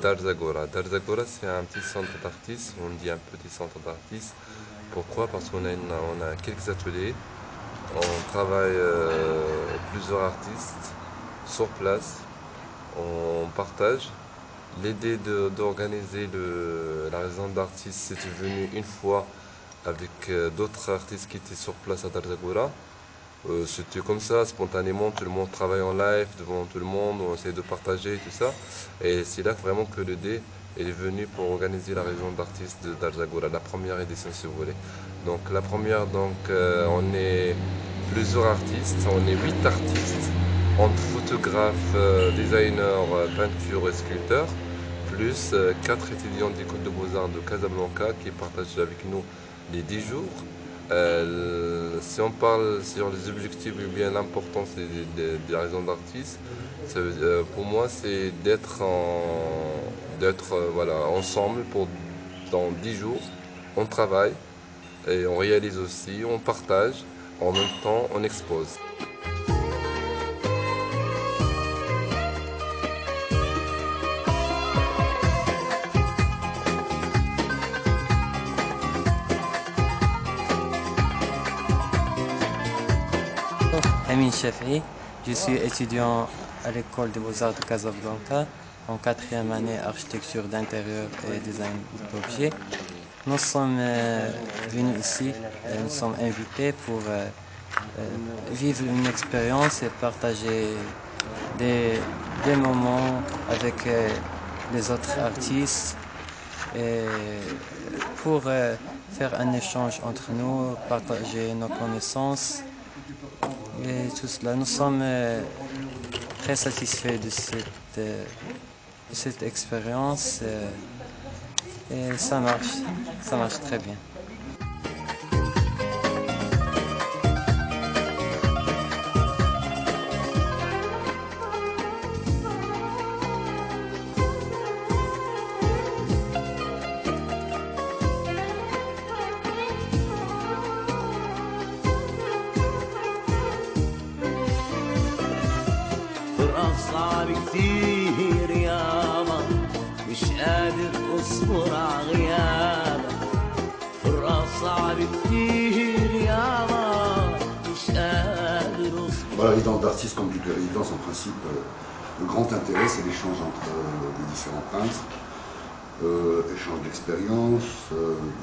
Dar Zagora. Dar Zagora, c'est un petit centre d'artistes. On dit un petit centre d'artistes. Pourquoi? Parce on a quelques ateliers. On travaille plusieurs artistes sur place. On partage. L'idée d'organiser la résidence d'artistes, c'était venu une fois avec d'autres artistes qui étaient sur place à Dar Zagora. C'était comme ça, spontanément, tout le monde travaille en live devant tout le monde, on essaie de partager tout ça. Et c'est là vraiment que le D est venu pour organiser la résidence d'artistes de Darzagora, la première édition si vous voulez. Donc la première, on est plusieurs artistes, on est 8 artistes, entre photographes, designers, peintures et sculpteurs, plus 4 étudiants d'école de beaux-arts de Casablanca qui partagent avec nous les 10 jours. Si on parle sur les objectifs ou bien l'importance des raisons d'artistes, pour moi c'est d'être voilà, ensemble dans 10 jours. On travaille et on réalise aussi, on partage, en même temps on expose. Amin Chafi, je suis étudiant à l'école des beaux-arts de Casablanca en 4e année architecture d'intérieur et design d'objets. Nous sommes venus ici, nous sommes invités pour vivre une expérience et partager des moments avec les autres artistes et pour faire un échange entre nous, partager nos connaissances. Et tout cela, nous sommes très satisfaits de cette expérience et ça marche très bien. صعب كتير يابا مش قادر اصبر عغيابك فراق صعب كتير يابا مش قادر اصبر. La résidence d'artistes, comme toutes les résidences, en principe, le grand intérêt, c'est l'échange entre les différents peintres, échange d'expériences,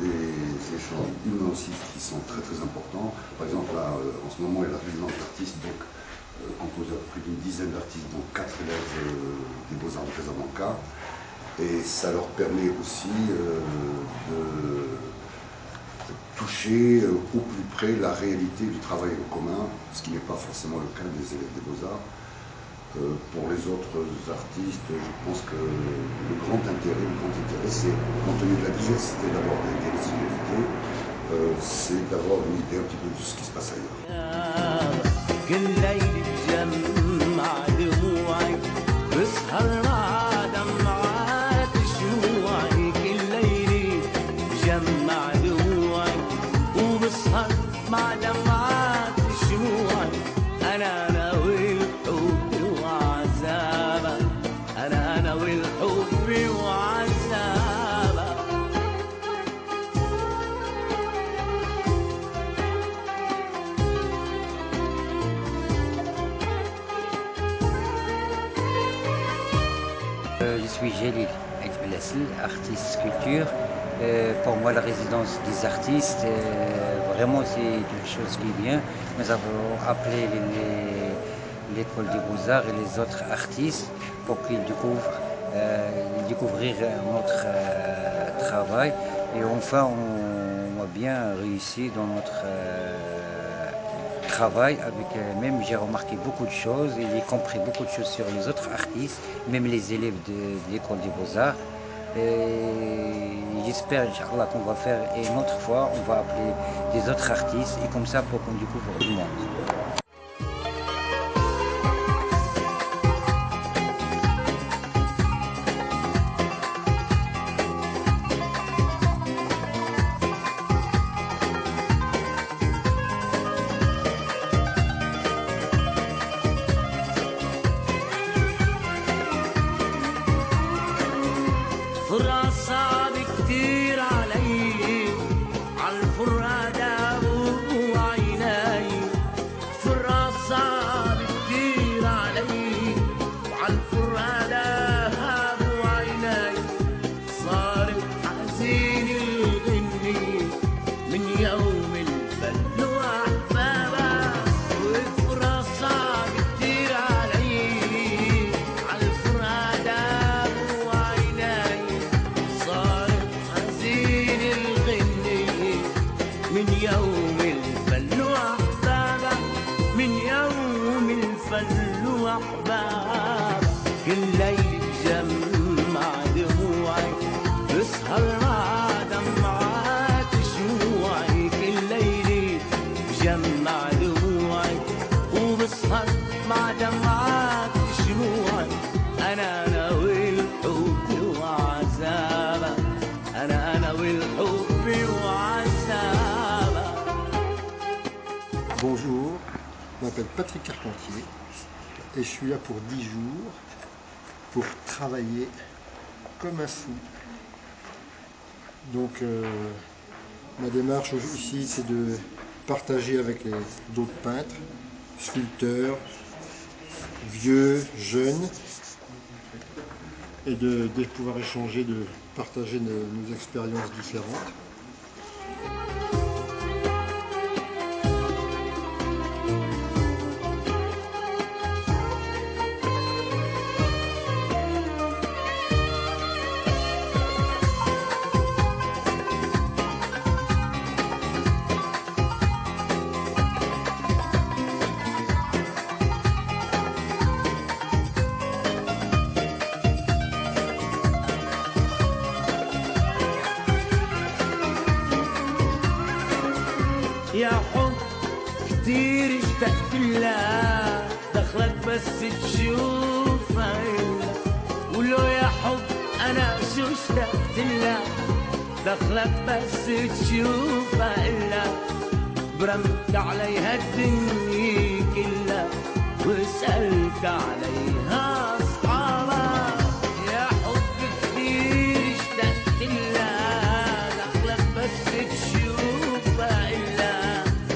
des échanges humains aussi qui sont très très importants. Par exemple, là, en ce moment, il y a la résidence d'artistes, donc composé à peu près d'une dizaine d'artistes, dont 4 élèves des Beaux-Arts de Casablanca. Et ça leur permet aussi de toucher au plus près la réalité du travail en commun, ce qui n'est pas forcément le cas des élèves des Beaux-Arts. Pour les autres artistes, je pense que le grand intérêt, c'est, compte tenu de la diversité d'avoir des nationalités, c'est d'avoir une idée un petit peu de ce qui se passe ailleurs. Je suis Jalil Ekbelassi, artiste sculpture. Pour moi, la résidence des artistes, vraiment, c'est quelque chose qui est bien. Nous avons appelé l'école des beaux-arts et les autres artistes pour qu'ils découvrir notre travail. Et enfin, on a bien réussi dans notre travail avec même j'ai remarqué beaucoup de choses et j'ai compris beaucoup de choses sur les autres artistes, même les élèves de l'école des beaux-arts. Et je j'espère, Inch'Allah, qu'on va faire et une autre fois, on va appeler des autres artistes et comme ça pour qu'on découvre du monde. فرقة صعب كتير علي عالفرقة داووا عيناي فرقة صعب كتير علي وعالفرقة داووا عيناي صارت حزين الغني من يوم الفن وأحبابها والفرقة صعب كتير علي عالفرقة داووا عيناي صارت حزين الغني من يوم الفن وأحبابها من يوم الفن وأحبابها كل ليل بجمع دموعي بسهر مع دمعات شموعي كل ليل بجمع دموعي وبسهر مع دمعات شموعي أنا والحب وعذابها أنا والحب وعذابها. Bonjour, je m'appelle Patrick Carpentier et je suis là pour 10 jours pour travailler comme un fou. Donc ma démarche ici c'est de partager avec d'autres peintres, sculpteurs, vieux, jeunes et de pouvoir échanger, de partager nos expériences différentes. يا حب كتير اشتقت لها دخلك بس تشوفها إلا ولو يا حب أنا شو اشتقت لها دخلك بس تشوفها إلا برمت عليها الدنيا كلها وسألت عليها أصحابها يا حب كتير اشتقت لها دخلك بس تشوفها إلا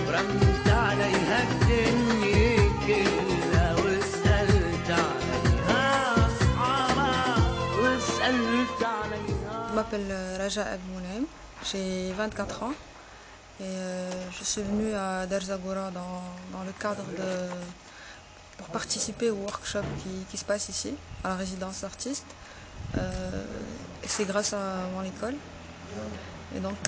برمت عليها الدنيا كلها وسألت عليها أصحابها وسألت عليها. Je m'appelle Raja Abmounem, j'ai 24 ans et je suis venue à Darzagoura dans le cadre pour participer au workshop qui se passe ici, à la résidence artiste. Et c'est grâce à mon école. Et donc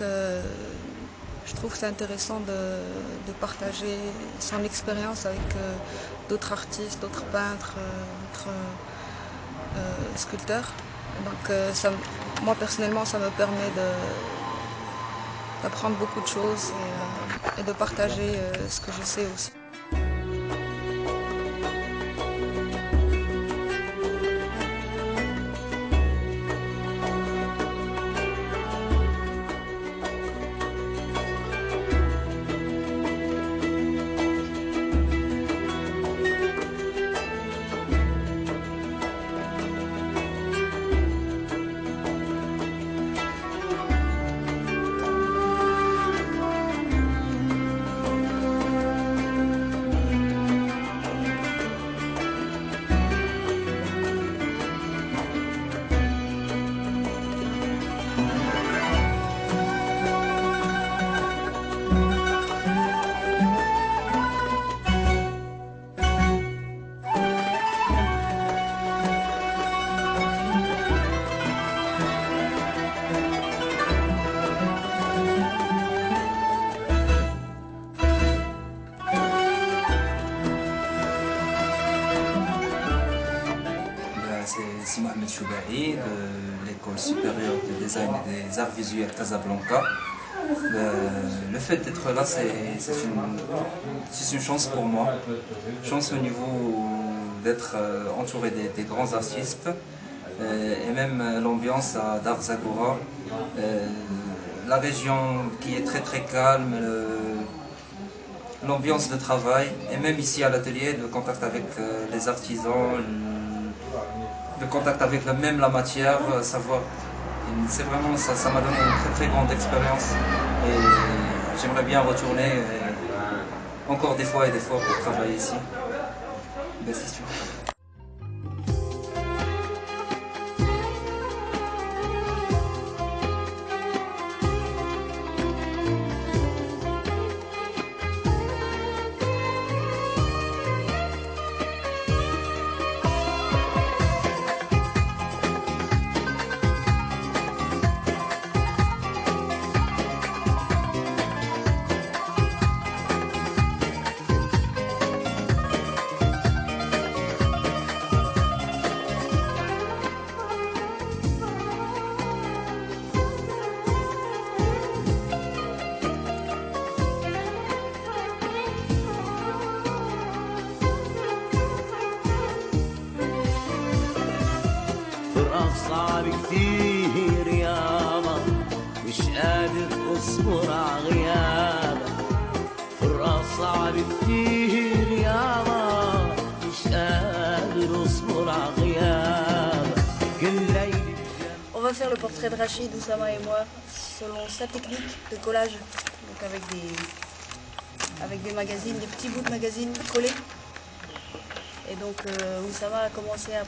je trouve que c'est intéressant de partager son expérience avec d'autres artistes, d'autres peintres, d'autres sculpteurs. Donc moi personnellement ça me permet d'apprendre beaucoup de choses et de partager ce que je sais aussi. supérieure de design et des arts visuels Casablanca. Le fait d'être là, c'est une chance pour moi. Chance au niveau d'être entouré des grands artistes et même l'ambiance à Darzagora. La région qui est très très calme, l'ambiance de travail et même ici à l'atelier, le contact avec les artisans, le contact avec même la matière, savoir. C'est vraiment ça m'a donné une très très grande expérience et j'aimerais bien retourner encore des fois pour travailler ici. Merci. صعب كتير ياما مش قادر اصبر عغيابك فراق صعب كتير ياما مش قادر اصبر عغيابك كل ليل. On va faire le portrait de Rachid, Oussama et moi selon sa technique de collage, donc avec des magazines, des petits bouts de magazines collés. Et donc Oussama a commencé à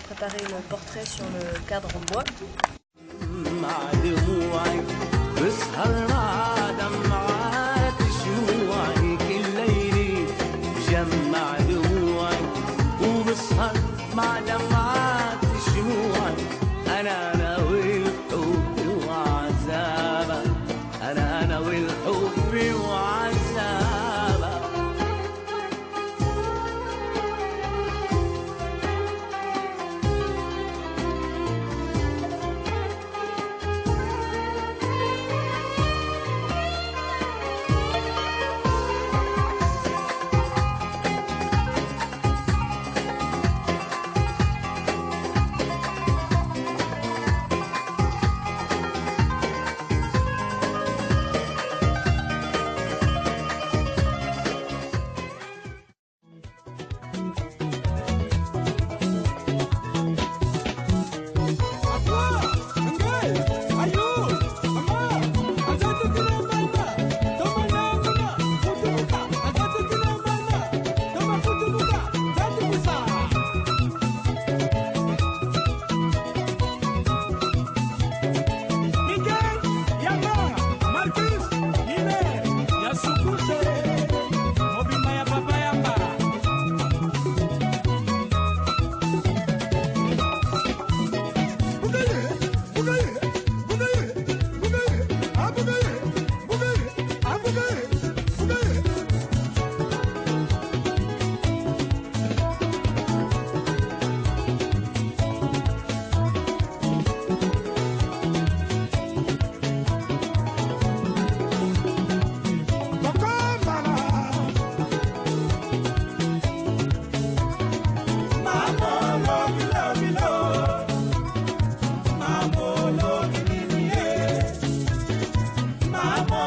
préparer le portrait sur le cadre en bois. Mama.